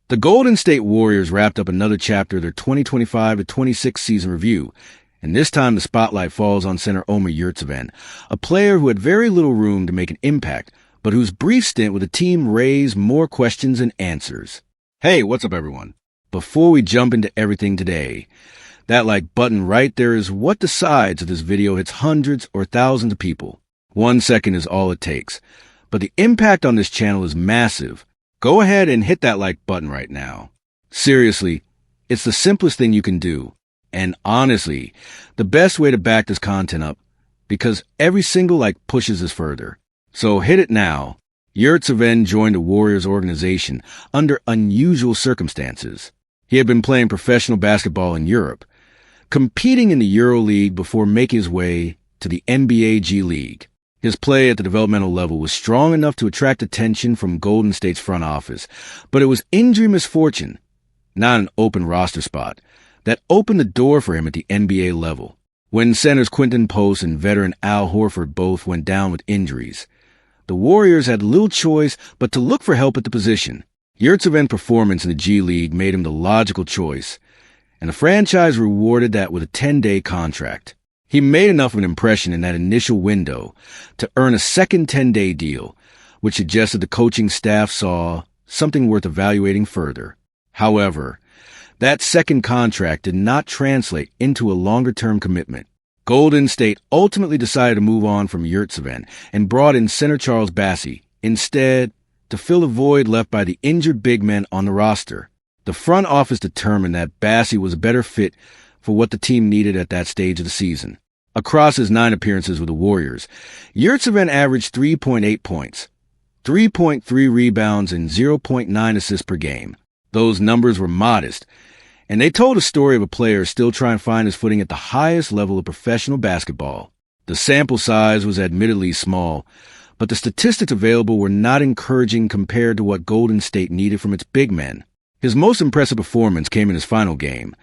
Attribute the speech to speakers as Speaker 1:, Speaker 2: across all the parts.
Speaker 1: The Golden State Warriors wrapped up another chapter of their 2025-26 season review, and this time the spotlight falls on center Omer Yurtseven, a player who had very little room to make an impact, but whose brief stint with the team raised more questions than answers. Hey, what's up, everyone? Before we jump into everything today, that like button right there is what decides if this video hits hundreds or thousands of people. 1 second is all it takes, but the impact on this channel is massive. Go ahead and hit that like button right now. Seriously, it's the simplest thing you can do. And honestly, the best way to back this content up, because every single like pushes us further. So hit it now. Yurtseven joined the Warriors organization under unusual circumstances. He had been playing professional basketball in Europe, competing in the EuroLeague before making his way to the NBA G League. His play at the developmental level was strong enough to attract attention from Golden State's front office, but it was injury misfortune, not an open roster spot, that opened the door for him at the NBA level. When centers Quinton Post and veteran Al Horford both went down with injuries, the Warriors had little choice but to look for help at the position. Yurtseven's performance in the G League made him the logical choice, and the franchise rewarded that with a 10-day contract. He made enough of an impression in that initial window to earn a second 10-day deal, which suggested the coaching staff saw something worth evaluating further. However, that second contract did not translate into a longer-term commitment. Golden State ultimately decided to move on from Yurtseven and brought in center Charles Bassey, instead, to fill the void left by the injured big men on the roster. The front office determined that Bassey was a better fit for what the team needed at that stage of the season. Across his 9 appearances with the Warriors, Yurtseven averaged 3.8 points, 3.3 rebounds, and 0.9 assists per game. Those numbers were modest, and they told a story of a player still trying to find his footing at the highest level of professional basketball. The sample size was admittedly small, but the statistics available were not encouraging compared to what Golden State needed from its big men. His most impressive performance came in his final game,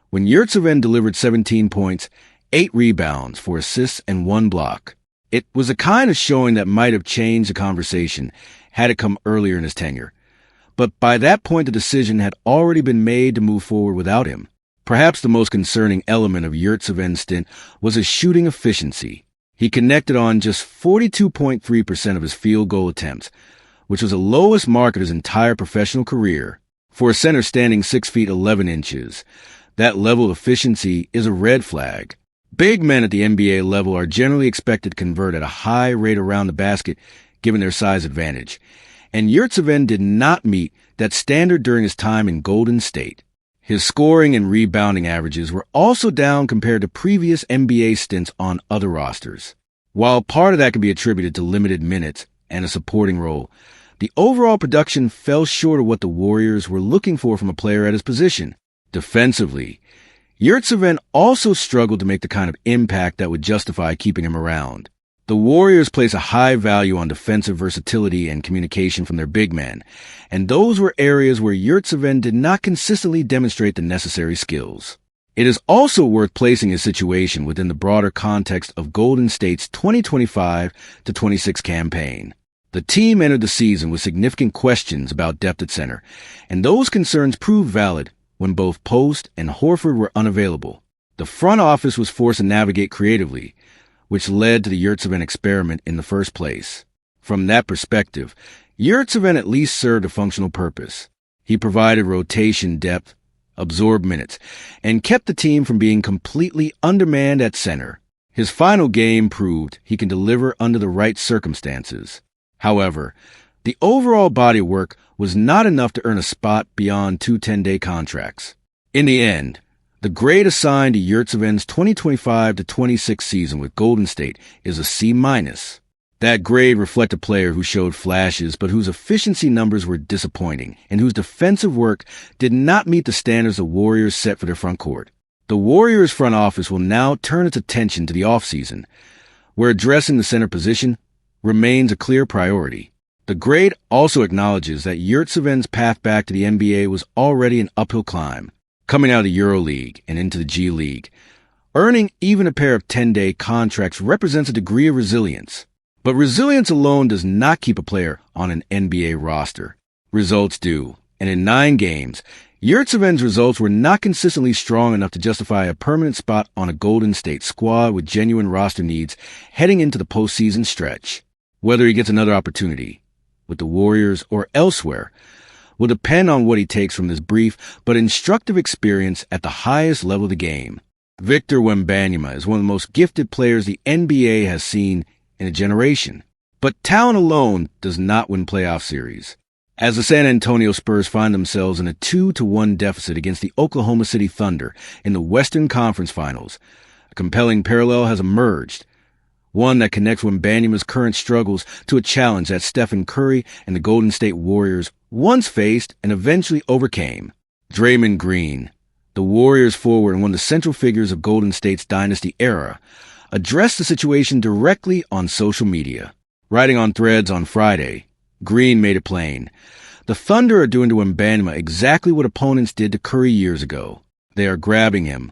Speaker 1: when Yurtseven delivered 17 points, 8 rebounds, 4 assists, and 1 block. It was a kind of showing that might have changed the conversation had it come earlier in his tenure. But by that point, the decision had already been made to move forward without him. Perhaps the most concerning element of Yurtseven's stint was his shooting efficiency. He connected on just 42.3% of his field goal attempts, which was the lowest mark of his entire professional career. For a center standing 6 feet 11 inches, that level of efficiency is a red flag. Big men at the NBA level are generally expected to convert at a high rate around the basket, given their size advantage. And Yurtseven did not meet that standard during his time in Golden State. His scoring and rebounding averages were also down compared to previous NBA stints on other rosters. While part of that can be attributed to limited minutes and a supporting role, the overall production fell short of what the Warriors were looking for from a player at his position. Defensively, Yurtseven also struggled to make the kind of impact that would justify keeping him around. The Warriors place a high value on defensive versatility and communication from their big men, and those were areas where Yurtseven did not consistently demonstrate the necessary skills. It is also worth placing his situation within the broader context of Golden State's 2025-26 campaign. The team entered the season with significant questions about depth at center, and those concerns proved valid when both Post and Horford were unavailable. The front office was forced to navigate creatively, which led to the Yurtseven experiment in the first place. From that perspective, Yurtseven at least served a functional purpose. He provided rotation depth, absorbed minutes, and kept the team from being completely undermanned at center. His final game proved he can deliver under the right circumstances. However, the overall body of work was not enough to earn a spot beyond 2 10-day contracts. In the end, the grade assigned to Yurtseven's 2025-26 season with Golden State is a C-. That grade reflects a player who showed flashes but whose efficiency numbers were disappointing and whose defensive work did not meet the standards the Warriors set for their front court. The Warriors front office will now turn its attention to the offseason, where addressing the center position remains a clear priority. The grade also acknowledges that Yurtseven's path back to the NBA was already an uphill climb. Coming out of the EuroLeague and into the G League, earning even a pair of 10-day contracts represents a degree of resilience. But resilience alone does not keep a player on an NBA roster. Results do. And in 9 games, Yurtseven's results were not consistently strong enough to justify a permanent spot on a Golden State squad with genuine roster needs heading into the postseason stretch. Whether he gets another opportunity, with the Warriors or elsewhere, will depend on what he takes from this brief but instructive experience at the highest level of the game. Victor Wembanyama is one of the most gifted players the NBA has seen in a generation. But talent alone does not win playoff series. As the San Antonio Spurs find themselves in a 2-1 deficit against the Oklahoma City Thunder in the Western Conference Finals, a compelling parallel has emerged, one that connects Wembanyama's current struggles to a challenge that Stephen Curry and the Golden State Warriors once faced and eventually overcame. Draymond Green, the Warriors forward and one of the central figures of Golden State's dynasty era, addressed the situation directly on social media. Writing on Threads on Friday, Green made it plain. The Thunder are doing to Wembanyama exactly what opponents did to Curry years ago. They are grabbing him,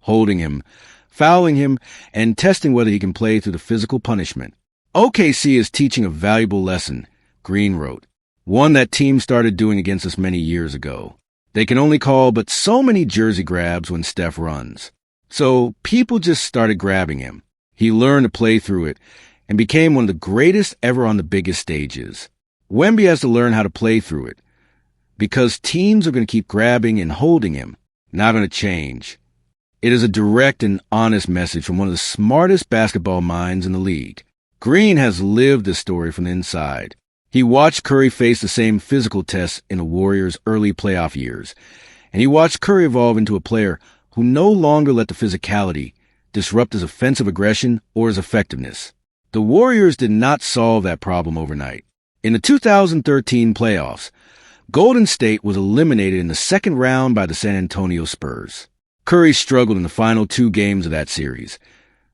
Speaker 1: holding him, fouling him, and testing whether he can play through the physical punishment. OKC is teaching a valuable lesson, Green wrote, one that teams started doing against us many years ago. They can only call but so many jersey grabs when Steph runs. So people just started grabbing him. He learned to play through it and became one of the greatest ever on the biggest stages. Wemby has to learn how to play through it, because teams are going to keep grabbing and holding him, not going to change. It is a direct and honest message from one of the smartest basketball minds in the league. Green has lived this story from the inside. He watched Curry face the same physical tests in the Warriors' early playoff years, and he watched Curry evolve into a player who no longer let the physicality disrupt his offensive aggression or his effectiveness. The Warriors did not solve that problem overnight. In the 2013 playoffs, Golden State was eliminated in the second round by the San Antonio Spurs. Curry struggled in the final 2 games of that series,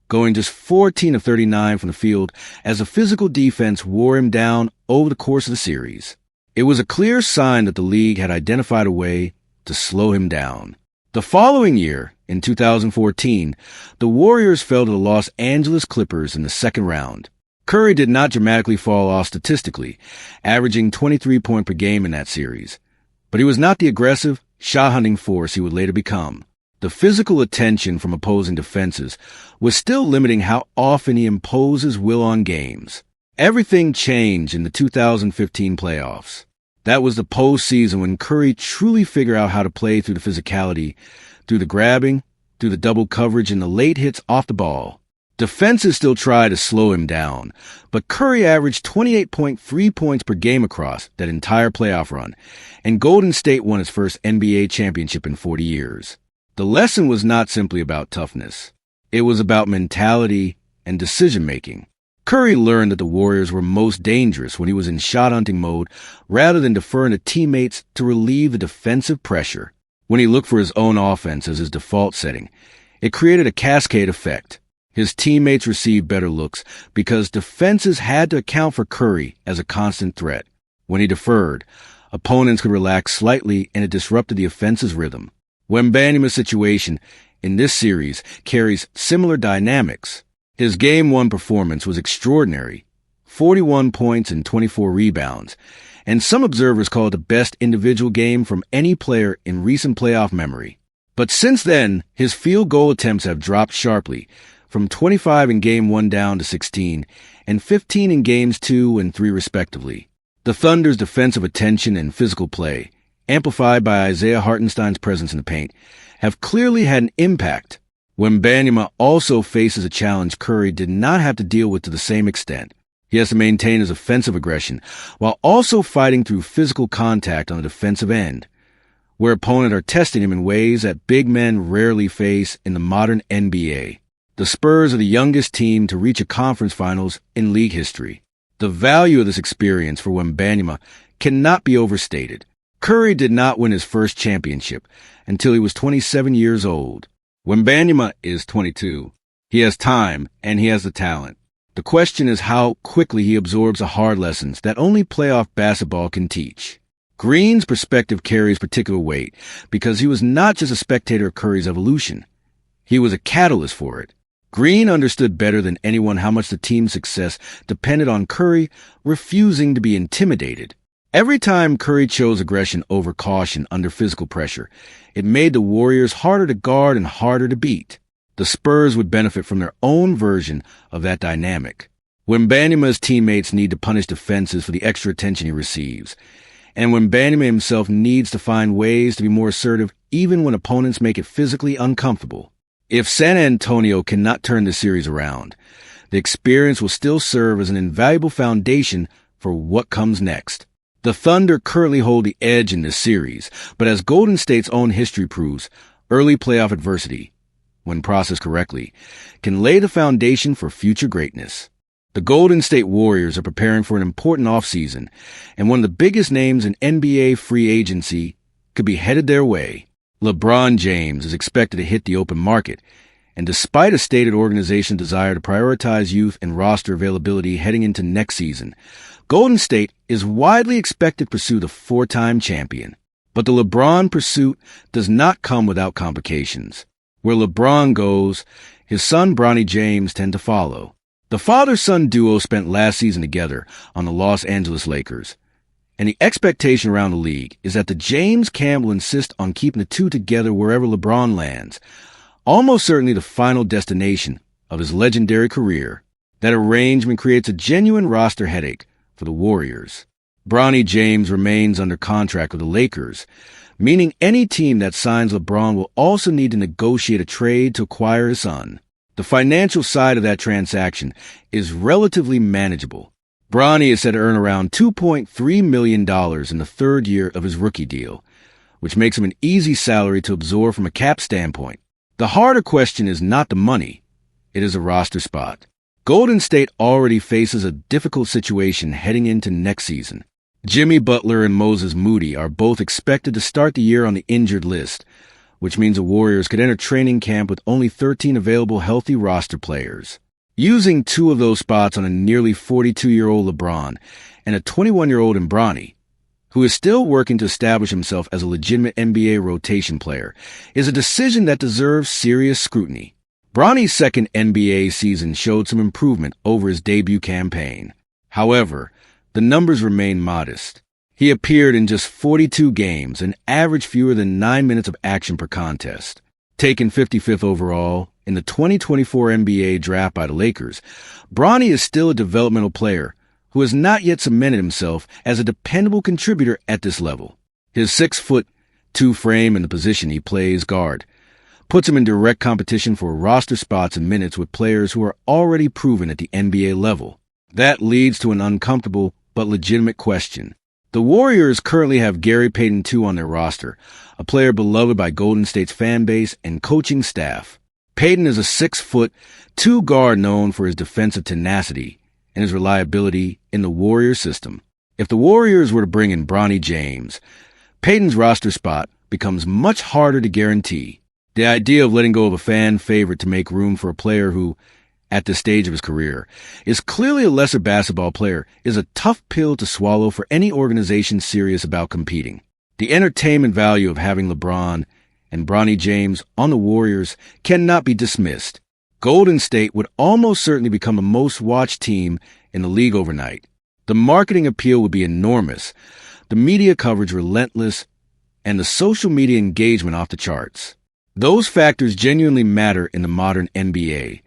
Speaker 1: going just 14 of 39 from the field as the physical defense wore him down over the course of the series. It was a clear sign that the league had identified a way to slow him down. The following year, in 2014, the Warriors fell to the Los Angeles Clippers in the second round. Curry did not dramatically fall off statistically, averaging 23 points per game in that series. But he was not the aggressive, shot-hunting force he would later become. The physical attention from opposing defenses was still limiting how often he imposed his will on games. Everything changed in the 2015 playoffs. That was the postseason when Curry truly figured out how to play through the physicality, through the grabbing, through the double coverage and the late hits off the ball. Defenses still tried to slow him down, but Curry averaged 28.3 points per game across that entire playoff run, and Golden State won its first NBA championship in 40 years. The lesson was not simply about toughness. It was about mentality and decision-making. Curry learned that the Warriors were most dangerous when he was in shot-hunting mode rather than deferring to teammates to relieve the defensive pressure. When he looked for his own offense as his default setting, it created a cascade effect. His teammates received better looks because defenses had to account for Curry as a constant threat. When he deferred, opponents could relax slightly and it disrupted the offense's rhythm. Wembanyama's situation in this series carries similar dynamics. His Game 1 performance was extraordinary, 41 points and 24 rebounds, and some observers call it the best individual game from any player in recent playoff memory. But since then, his field goal attempts have dropped sharply, from 25 in Game 1 down to 16, and 15 in Games 2 and 3 respectively. The Thunder's defensive attention and physical play, amplified by Isaiah Hartenstein's presence in the paint, have clearly had an impact. Wembanyama also faces a challenge Curry did not have to deal with to the same extent. He has to maintain his offensive aggression while also fighting through physical contact on the defensive end, where opponents are testing him in ways that big men rarely face in the modern NBA. The Spurs are the youngest team to reach a conference finals in league history. The value of this experience for Wembanyama cannot be overstated. Curry did not win his first championship until he was 27 years old. Wembanyama is 22. He has time and he has the talent. The question is how quickly he absorbs the hard lessons that only playoff basketball can teach. Green's perspective carries particular weight because he was not just a spectator of Curry's evolution. He was a catalyst for it. Green understood better than anyone how much the team's success depended on Curry refusing to be intimidated. Every time Curry chose aggression over caution under physical pressure, it made the Warriors harder to guard and harder to beat. The Spurs would benefit from their own version of that dynamic. Wembanyama's teammates need to punish defenses for the extra attention he receives, and Wembanyama himself needs to find ways to be more assertive even when opponents make it physically uncomfortable. If San Antonio cannot turn the series around, the experience will still serve as an invaluable foundation for what comes next. The Thunder currently hold the edge in this series, but as Golden State's own history proves, early playoff adversity, when processed correctly, can lay the foundation for future greatness. The Golden State Warriors are preparing for an important offseason, and one of the biggest names in NBA free agency could be headed their way. LeBron James is expected to hit the open market, and despite a stated organization's desire to prioritize youth and roster availability heading into next season, Golden State is widely expected to pursue the four-time champion. But the LeBron pursuit does not come without complications. Where LeBron goes, his son Bronny James tend to follow. The father-son duo spent last season together on the Los Angeles Lakers, and the expectation around the league is that the James camp will insist on keeping the two together wherever LeBron lands, almost certainly the final destination of his legendary career. That arrangement creates a genuine roster headache for the Warriors. Bronny James remains under contract with the Lakers, meaning any team that signs LeBron will also need to negotiate a trade to acquire his son. The financial side of that transaction is relatively manageable. Bronny is said to earn around $2.3 million in the third year of his rookie deal, which makes him an easy salary to absorb from a cap standpoint. The harder question is not the money, it is a roster spot. Golden State already faces a difficult situation heading into next season. Jimmy Butler and Moses Moody are both expected to start the year on the injured list, which means the Warriors could enter training camp with only 13 available healthy roster players. Using two of those spots on a nearly 42-year-old LeBron and a 21-year-old in Bronny, who is still working to establish himself as a legitimate NBA rotation player, is a decision that deserves serious scrutiny. Bronny's second NBA season showed some improvement over his debut campaign. However, the numbers remain modest. He appeared in just 42 games and averaged fewer than 9 minutes of action per contest. Taken 55th overall in the 2024 NBA draft by the Lakers, Bronny is still a developmental player who has not yet cemented himself as a dependable contributor at this level. His 6'2" frame in the position he plays guard puts him in direct competition for roster spots and minutes with players who are already proven at the NBA level. That leads to an uncomfortable but legitimate question. The Warriors currently have Gary Payton II on their roster, a player beloved by Golden State's fan base and coaching staff. Payton is a 6'2" guard known for his defensive tenacity and his reliability in the Warriors system. If the Warriors were to bring in Bronny James, Payton's roster spot becomes much harder to guarantee. The idea of letting go of a fan favorite to make room for a player who, at this stage of his career, is clearly a lesser basketball player is a tough pill to swallow for any organization serious about competing. The entertainment value of having LeBron and Bronny James on the Warriors cannot be dismissed. Golden State would almost certainly become the most watched team in the league overnight. The marketing appeal would be enormous, the media coverage relentless, and the social media engagement off the charts. Those factors genuinely matter in the modern NBA,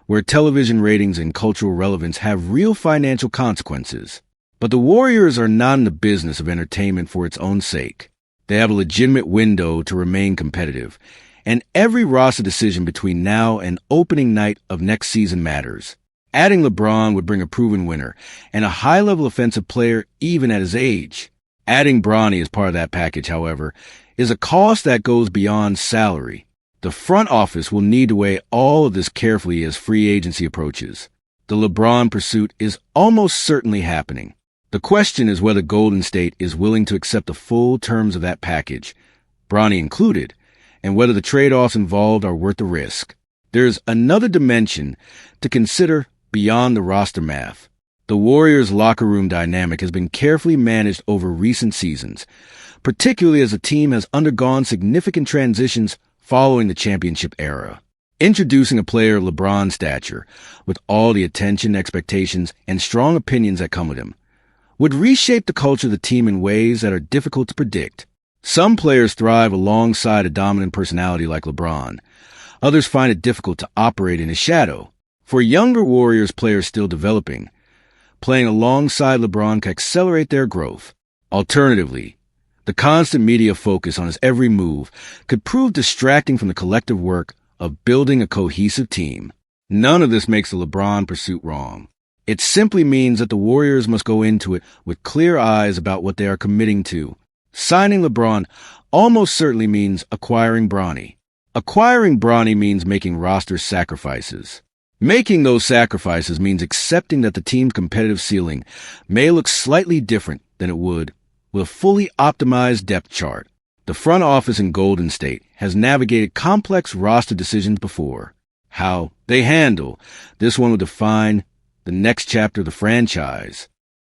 Speaker 1: where television ratings and cultural relevance have real financial consequences. But the Warriors are not in the business of entertainment for its own sake. They have a legitimate window to remain competitive, and every roster decision between now and opening night of next season matters. Adding LeBron would bring a proven winner and a high-level offensive player even at his age. Adding Bronny as part of that package, however, is a cost that goes beyond salary. The front office will need to weigh all of this carefully as free agency approaches. The LeBron pursuit is almost certainly happening. The question is whether Golden State is willing to accept the full terms of that package, Bronny included, and whether the trade-offs involved are worth the risk. There's another dimension to consider beyond the roster math. The Warriors' locker room dynamic has been carefully managed over recent seasons, particularly as the team has undergone significant transitions following the championship era. Introducing a player of LeBron's stature, with all the attention, expectations, and strong opinions that come with him, would reshape the culture of the team in ways that are difficult to predict. Some players thrive alongside a dominant personality like LeBron. Others find it difficult to operate in his shadow. For younger Warriors players still developing, playing alongside LeBron can accelerate their growth. Alternatively, the constant media focus on his every move could prove distracting from the collective work of building a cohesive team. None of this makes the LeBron pursuit wrong. It simply means that the Warriors must go into it with clear eyes about what they are committing to. Signing LeBron almost certainly means acquiring Bronny. Acquiring Bronny means making roster sacrifices. Making those sacrifices means accepting that the team's competitive ceiling may look slightly different than it would with a fully optimized depth chart. The front office in Golden State has navigated complex roster decisions before. How they handle this one will define the next chapter of the franchise.